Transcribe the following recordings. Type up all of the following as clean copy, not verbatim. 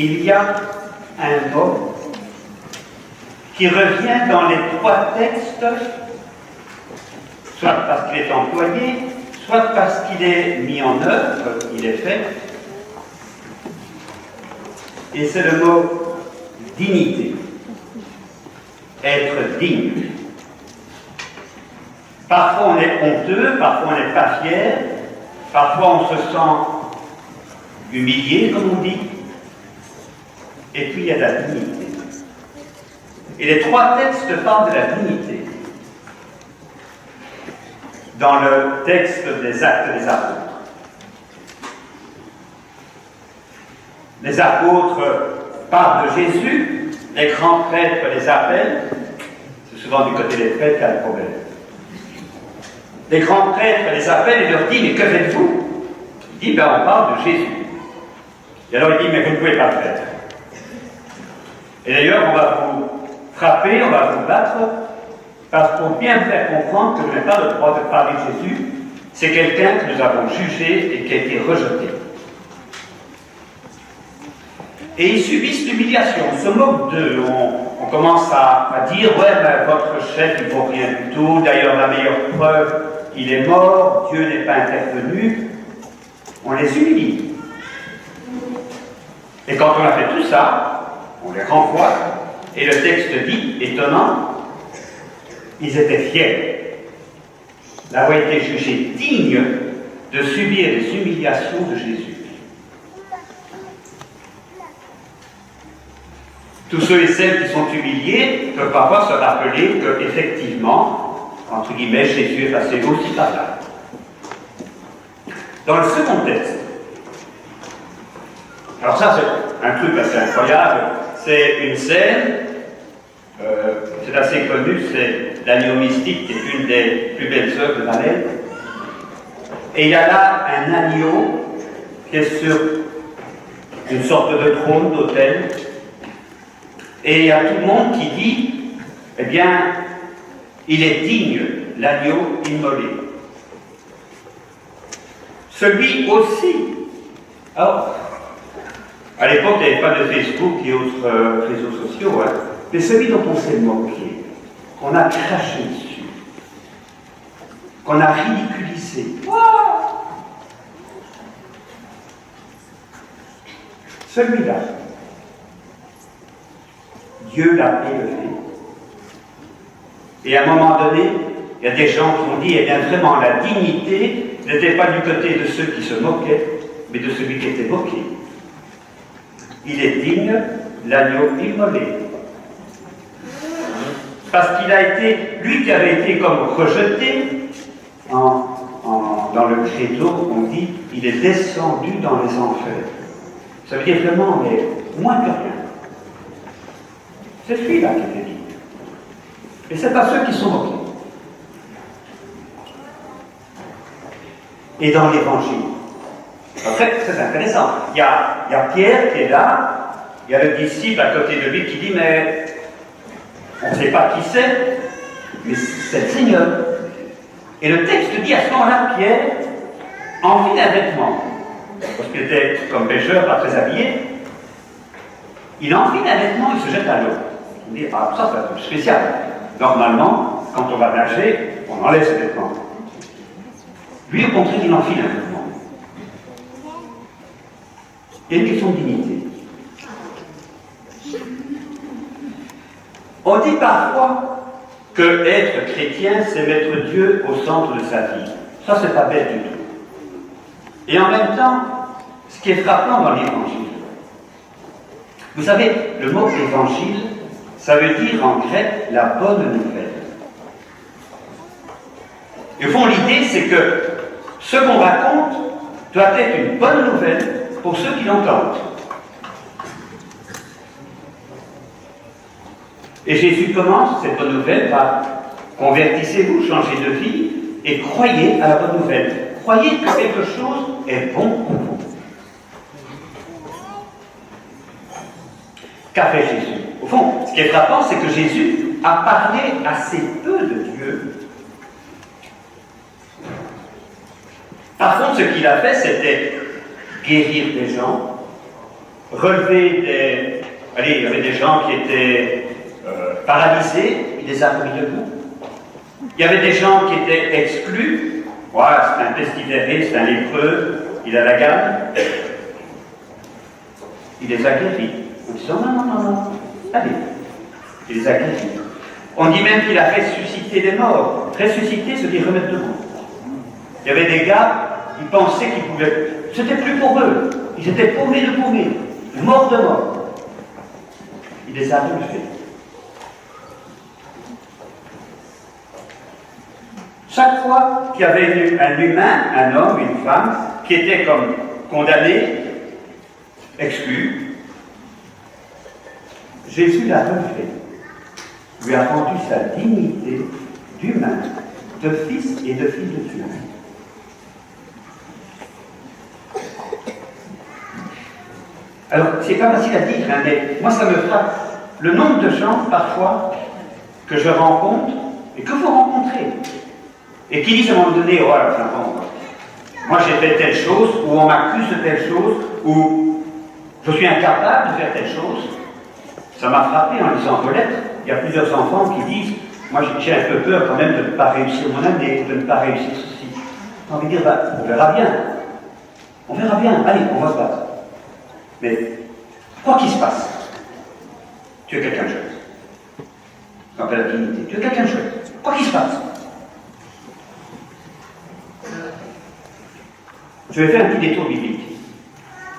il y a un mot qui revient dans les trois textes, soit parce qu'il est employé, soit parce qu'il est mis en œuvre, il est fait, et c'est le mot dignité. Être digne. Parfois on est honteux, parfois on n'est pas fier, parfois on se sent humilié, comme on dit, et puis il y a la dignité. Et les trois textes parlent de la dignité. Dans le texte des Actes des Apôtres. Les apôtres parlent de Jésus, les grands prêtres les appellent, c'est souvent du côté des prêtres qu'il y a le problème. Les grands prêtres les appellent et leur disent, mais que faites-vous? Il dit, ben on parle de Jésus. Et alors il dit, mais vous ne pouvez pas le faire. Et d'ailleurs, on va vous frapper, on va vous battre, parce qu'on bien vous faire comprendre que vous n'avez pas le droit de parler de Jésus, c'est quelqu'un que nous avons jugé et qui a été rejeté. Et ils subissent l'humiliation, on se moque d'eux, on commence à dire, ouais, ben, votre chef, il ne vaut rien du tout, d'ailleurs, la meilleure preuve, il est mort, Dieu n'est pas intervenu, on les humilie. Et quand on a fait tout ça, on les renvoie, et le texte dit, étonnant, ils étaient fiers d'avoir été jugés dignes de subir les humiliations de Jésus. Tous ceux et celles qui sont humiliés peuvent parfois se rappeler qu'effectivement, entre guillemets, Jésus est passé aussi par là. Dans le second texte, alors ça c'est un truc assez incroyable, c'est une scène, c'est assez connu, c'est l'agneau mystique qui est une des plus belles œuvres de Madeleine. Et il y a là un agneau qui est sur une sorte de trône d'autel. Et il y a tout le monde qui dit, eh bien, il est digne, l'agneau immolé. Celui aussi. Alors, à l'époque, il n'y avait pas de Facebook et autres réseaux sociaux, hein, mais celui dont on s'est moqué, qu'on a craché dessus, qu'on a ridiculisé. Wow, celui-là, Dieu l'a élevé. Et à un moment donné, il y a des gens qui ont dit, eh bien vraiment, la dignité n'était pas du côté de ceux qui se moquaient, mais de celui qui était moqué. Il est digne, l'agneau immolé. Parce qu'il a été, lui qui avait été comme rejeté, dans le credo, on dit, il est descendu dans les enfers. Ça veut dire vraiment, mais moins que rien. C'est celui-là qui est digne. Et c'est pas ceux qui sont moqués. Et dans l'Évangile, après, c'est intéressant. Il y a Pierre qui est là, il y a le disciple à côté de lui qui dit, mais on ne sait pas qui c'est, mais c'est le Seigneur. Et le texte dit à ce moment-là, Pierre envie d'un vêtement, parce qu'il était comme pêcheur, pas très habillé, il envie d'un vêtement, il se jette à l'eau. On dit, ah, ça c'est un truc spécial. Normalement, quand on va nager, on enlève ses vêtements. Lui, au contraire, il enfile un vêtement. Il y a une question de dignité. On dit parfois que être chrétien, c'est mettre Dieu au centre de sa vie. Ça, c'est pas bête du tout. Et en même temps, ce qui est frappant dans l'Évangile, vous savez, le mot évangile, ça veut dire en grec la bonne nouvelle. Et au fond, l'idée, c'est que ce qu'on raconte doit être une bonne nouvelle pour ceux qui l'entendent. Et Jésus commence cette bonne nouvelle par convertissez-vous, changez de vie et croyez à la bonne nouvelle. Croyez que quelque chose est bon pour vous. Qu'a fait Jésus? Au fond, ce qui est frappant, c'est que Jésus a parlé assez peu de Dieu. Par contre, ce qu'il a fait, c'était guérir des gens, relever des... Allez, il y avait des gens qui étaient paralysés, il les a remis debout. Il y avait des gens qui étaient exclus. Voilà, c'est un pestiféré, c'est un lépreux, il a la gamme. Il les a guéris. En disant non, allez. Il les a guéris. On dit même qu'il a ressuscité des morts. Ressusciter, se dit remettre debout. Il y avait des gars, ils pensaient qu'ils pouvaient. C'était plus pour eux. Ils étaient paumés de paumés, morts de mort. Il les a relevés. Chaque fois qu'il y avait un humain, un homme, une femme, qui était comme condamné, exclu, Jésus l'a relevé, lui a rendu sa dignité d'humain, de fils et de fille de Dieu. Alors, c'est pas facile à dire, hein, mais moi ça me frappe. Le nombre de gens, parfois, que je rencontre, et que vous rencontrez, et qui disent à un moment donné, oh, alors, moi j'ai fait telle chose, ou on m'accuse de telle chose, ou je suis incapable de faire telle chose. Ça m'a frappé en lisant vos lettres. Il y a plusieurs enfants qui disent, moi j'ai un peu peur quand même de ne pas réussir mon année, de ne pas réussir ceci. J'ai envie de dire, on verra bien. On verra bien, allez, on va se battre. Mais, quoi qu'il se passe, tu es quelqu'un de chouette. Ça s'appelle la dignité. Tu es quelqu'un de chouette. Quoi qu'il se passe. Je vais faire un petit détour biblique.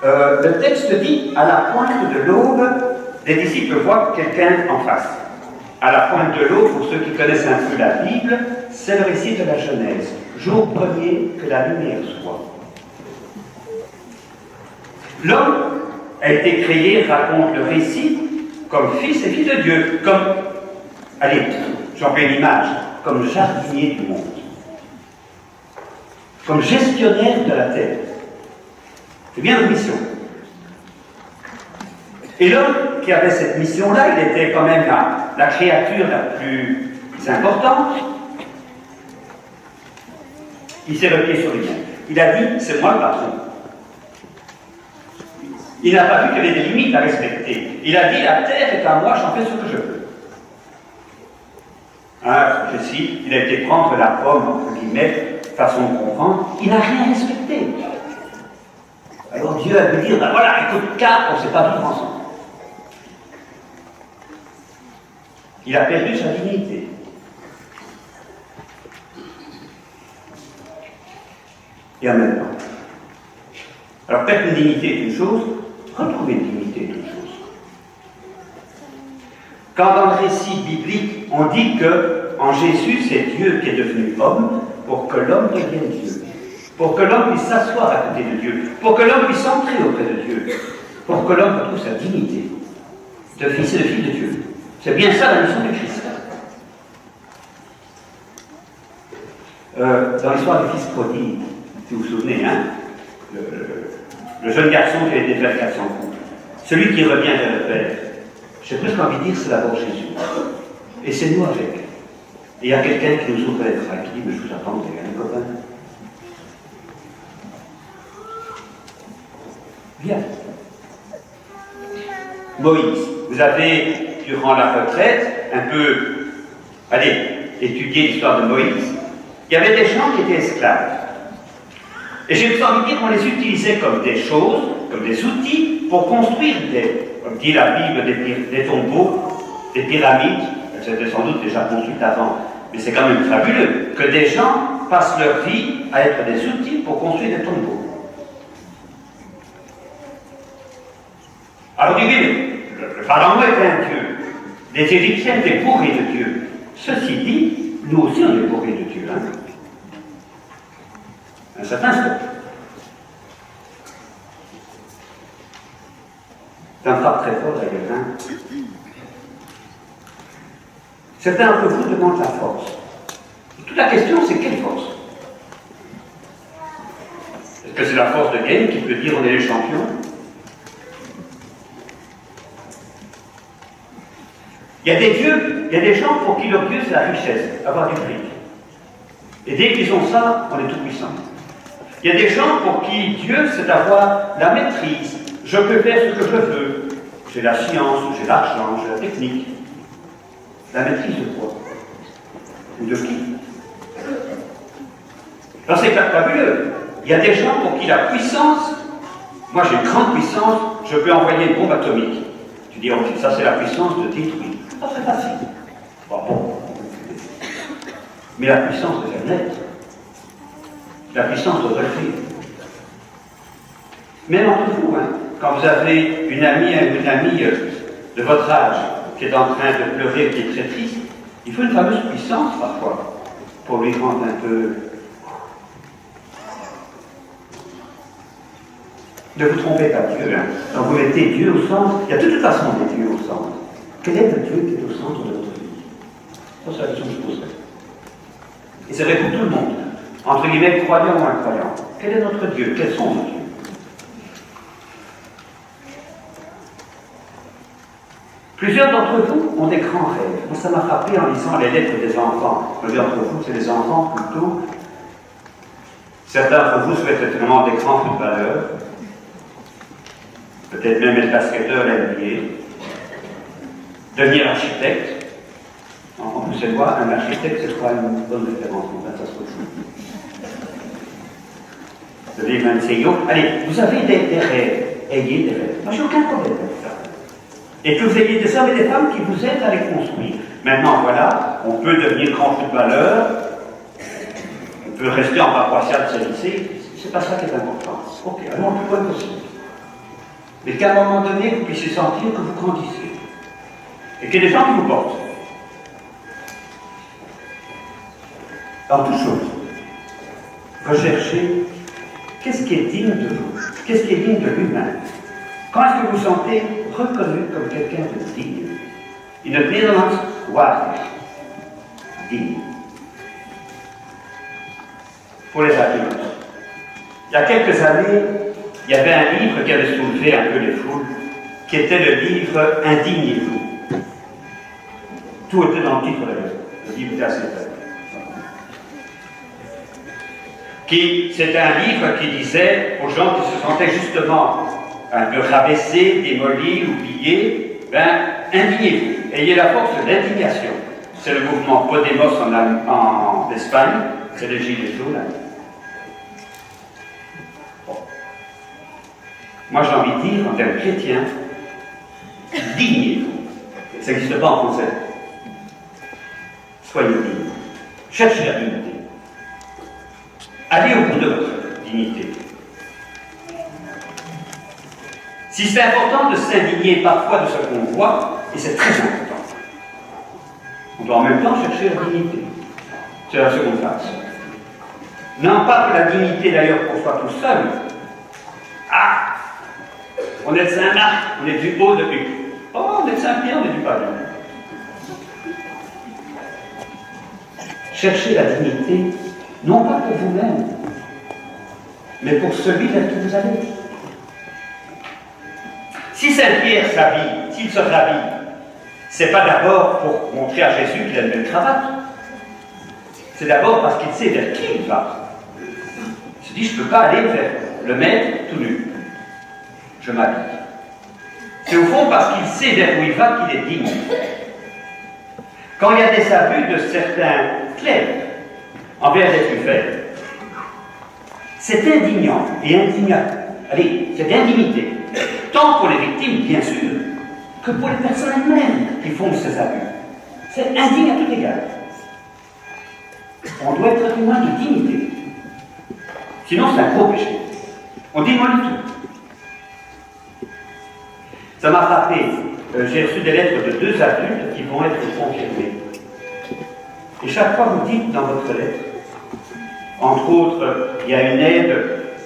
Le texte dit, à la pointe de l'aube, les disciples voient quelqu'un en face. À la pointe de l'aube, pour ceux qui connaissent un peu la Bible, c'est le récit de la Genèse. Jour premier que la lumière soit. L'homme a été créé, raconte le récit, comme fils et fille de Dieu, comme, allez, j'en fais l'image, comme jardinier du monde, comme gestionnaire de la terre. C'est bien une mission. Et l'homme qui avait cette mission-là, il était quand même la créature la plus importante. Il s'est replié sur lui-même. Il a dit, c'est moi le patron. Il n'a pas vu qu'il y avait des limites à respecter. Il a dit, la terre est à moi, j'en fais ce que je veux. Je cite, il a été prendre la pomme, entre guillemets, façon de comprendre, il n'a rien respecté. Alors Dieu a pu dire, ben voilà, écoute, car on ne sait pas vivre ensemble. Il a perdu sa dignité. Et en même temps. Alors perdre une dignité est une chose, retrouver une dignité est une chose. Quand dans le récit biblique, on dit que en Jésus, c'est Dieu qui est devenu homme pour que l'homme devienne Dieu. Pour que l'homme puisse s'asseoir à côté de Dieu. Pour que l'homme puisse entrer auprès de Dieu. Pour que l'homme retrouve sa dignité de fils et de fille de Dieu. C'est bien ça la mission du Christ. Dans l'histoire du fils prodigue, si vous vous souvenez, hein, le jeune garçon qui a été fait 400 coups, celui qui revient vers le Père, j'ai presque envie de dire c'est d'abord Jésus. Et c'est nous avec. Et il y a quelqu'un qui nous ouvre les bras, qui dit mais je vous attends, vous avez un copain. Viens. Moïse, vous avez, durant la retraite, un peu, étudié l'histoire de Moïse. Il y avait des gens qui étaient esclaves. Et j'ai envie de dire qu'on les utilisait comme des choses, comme des outils, pour construire comme dit la Bible, des tombeaux, des pyramides. Elles étaient sans doute déjà construites avant, mais c'est quand même fabuleux que des gens passent leur vie à être des outils pour construire des tombeaux. Alors, le pharaon était un dieu. Les Égyptiens étaient bourrés de Dieu. Ceci dit, nous aussi on est bourrés de Dieu. Hein. Un certain stop. Ça me frappe très fort d'ailleurs. Hein. Certains d'entre vous demandent la force. Et toute la question, c'est quelle force? Est-ce que c'est la force de Game qui peut dire on est les champions? Il y a des dieux, il y a des gens pour qui leur Dieu c'est la richesse, avoir du fric. Et dès qu'ils ont ça, on est tout puissant. Il y a des gens pour qui Dieu c'est avoir la maîtrise, Je peux faire ce que je veux. J'ai la science, j'ai l'argent, j'ai la technique. La maîtrise de quoi? Ou de qui? Alors c'est fabuleux. Il y a des gens pour qui la puissance, moi j'ai une grande puissance, je peux envoyer une bombe atomique. Tu dis, ok, ça c'est la puissance de détruire. Ça c'est facile. Bon. Mais la puissance de faire naître, la puissance de refaire. Même entre vous, hein, quand vous avez une amie de votre âge qui est en train de pleurer, qui est très triste, il faut une fameuse puissance parfois pour lui rendre un peu. Ne vous trompez pas Dieu. Hein. Quand vous mettez Dieu au centre, il y a de toute façon des dieux au centre. Quel est le Dieu qui est au centre de votre vie? Ça, c'est la question que je poserai. Et c'est vrai pour tout le monde. Entre guillemets, croyant ou incroyant. Quel est notre Dieu? Quels sont nos dieux? Plusieurs d'entre vous ont des grands rêves. Moi, ça m'a frappé en lisant les lettres des enfants. Plusieurs d'entre vous, c'est des enfants plutôt. Certains d'entre vous souhaitent être vraiment des grands footballeurs. Peut-être même être basketteur à NBA. Devenir architecte. En plus, c'est quoi? Un architecte, c'est pas une bonne référence. Ça se retrouve. Devenir un CEO. Allez, vous avez des rêves. Ayez des rêves. Moi, j'ai aucun problème avec ça. Et que vous ayez des hommes et des femmes qui vous aident à les construire. Maintenant, voilà, on peut devenir grand footballeur, on peut rester en paroissial de ce lycée, c'est pas ça qui est important. Ok, alors on peut pas possible. Mais qu'à un moment donné, vous puissiez sentir que vous grandissez. Et qu'il y ait des gens qui vous portent. Dans toute chose, recherchez qu'est-ce qui est digne de vous, qu'est-ce qui est digne de l'humain. Quand est-ce que vous vous sentez reconnu comme quelqu'un de digne? Une Nederlands waardig. Digne. Pour les adultes. Il y a quelques années, il y avait un livre qui avait soulevé un peu les foules, qui était le livre Indignez-vous. Tout était dans le titre de le livre était assez fait. C'était un livre qui disait aux gens qui se sentaient justement un peu rabaissés, démolis, oubliés, indignez-vous. Ayez la force de l'indignation. C'est le mouvement Podemos en Espagne, c'est le Gilets jaunes. Bon. Moi j'ai envie de dire, en termes chrétiens, dignez-vous. Ça n'existe pas en français. Soyez dignes. Cherchez la dignité. Allez au bout de votre dignité. Si c'est important de s'indigner parfois de ce qu'on voit, et c'est très important, on doit en même temps chercher la dignité. C'est la seconde phase. Non pas que la dignité d'ailleurs qu'on soit tout seul. Ah, on est de Saint-Marc, on est du haut de Huc. Oh, on est de Saint-Pierre, on est du Pavillon. Cherchez la dignité, non pas pour vous-même, mais pour celui vers qui vous allez. Si Saint-Pierre s'habille, s'il se rhabille, c'est pas d'abord pour montrer à Jésus qu'il a une belle cravate. C'est d'abord parce qu'il sait vers qui il va. Il se dit, je ne peux pas aller vers le maître tout nu. Je m'habille. C'est au fond parce qu'il sait vers où il va qu'il est digne. Quand il y a des abus de certains clercs envers les plus faibles, c'est indignant et indignant. Allez, c'est indignité. Tant pour les victimes, bien sûr, que pour les personnes elles-mêmes qui font ces abus. C'est indigne à tout égard. On doit être témoin de dignité. Sinon, c'est un gros péché. On démolit tout. Ça m'a frappé. J'ai reçu des lettres de 2 adultes qui vont être confirmés. Et chaque fois, vous dites dans votre lettre, entre autres, il y a une aide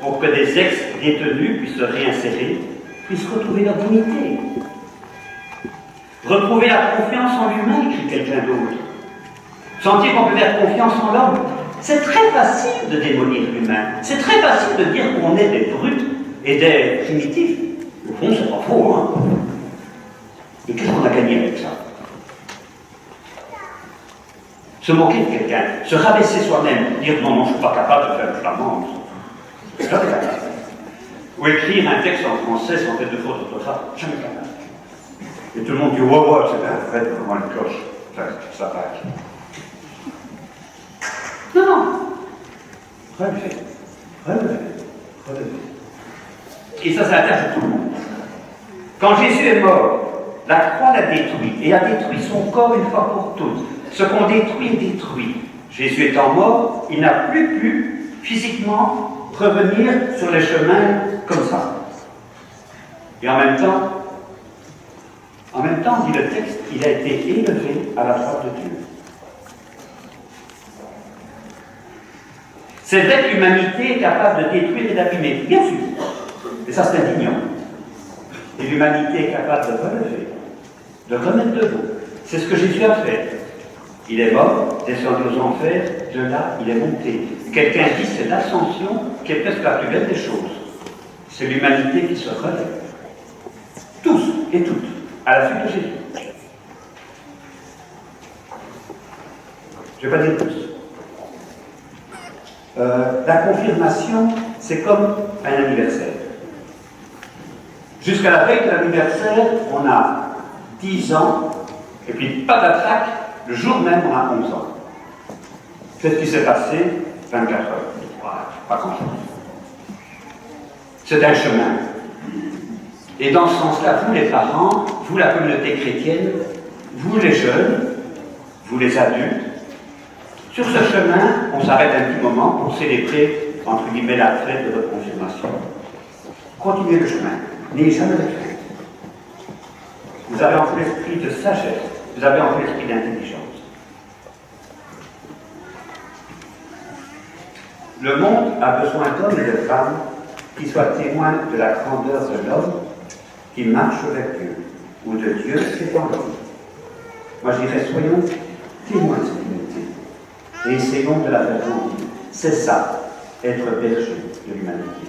pour que des ex-détenus puissent se réinsérer, puissent retrouver leur dignité. Retrouver la confiance en l'humain, écrit quelqu'un d'autre. Sentir qu'on peut faire confiance en l'homme. C'est très facile de démolir l'humain. C'est très facile de dire qu'on est des brutes et des primitifs. Au fond, c'est pas faux, hein. Mais qu'est-ce qu'on a gagné avec ça? Se moquer de quelqu'un, se rabaisser soi-même, dire non, je ne suis pas capable de faire le flamand. Ou écrire un texte en français sans faire de faute d'orthographe, jamais capable. Et tout le monde dit, wow, c'est un vrai vraiment une cloche. Ça passe. Non, non. Relever. Et ça attache tout le monde. Quand Jésus est mort, la croix l'a détruit, et a détruit son corps une fois pour toutes. Ce qu'on détruit est détruit. Jésus étant mort, il n'a plus pu physiquement revenir sur les chemins comme ça. Et en même temps, dit le texte, il a été élevé à la droite de Dieu. C'est vrai que l'humanité est capable de détruire et d'abîmer, bien sûr. Et ça, c'est indignant. Et l'humanité est capable de relever, de remettre debout. C'est ce que Jésus a fait. Il est mort, descendu aux enfers, de là, il est monté. Quelqu'un dit c'est l'ascension qui est presque la plus belle des choses. C'est l'humanité qui se relève. Tous et toutes, à la suite de Jésus. Je ne vais pas dire plus. La confirmation, c'est comme un anniversaire. Jusqu'à la veille de l'anniversaire, on a 10 ans, et puis pas d'attaque, le jour même, on a 11 ans. Qu'est-ce qui s'est passé 24 heures. Voilà, pas grand-chose. C'est un chemin. Et dans ce sens-là, vous les parents, vous la communauté chrétienne, vous les jeunes, vous les adultes, sur ce chemin, on s'arrête un petit moment pour célébrer, entre guillemets, la fête de votre confirmation. Continuez le chemin. N'ayez jamais de crainte. Vous avez en vous l'esprit de sagesse, vous avez en vous l'esprit d'intelligence. Le monde a besoin d'hommes et de femmes qui soient témoins de la grandeur de l'homme qui marche avec Dieu, ou de Dieu qui est en l'homme. Moi je dirais, soyons témoins de cette unité et essayons de la faire grandir. C'est ça, être berger de l'humanité.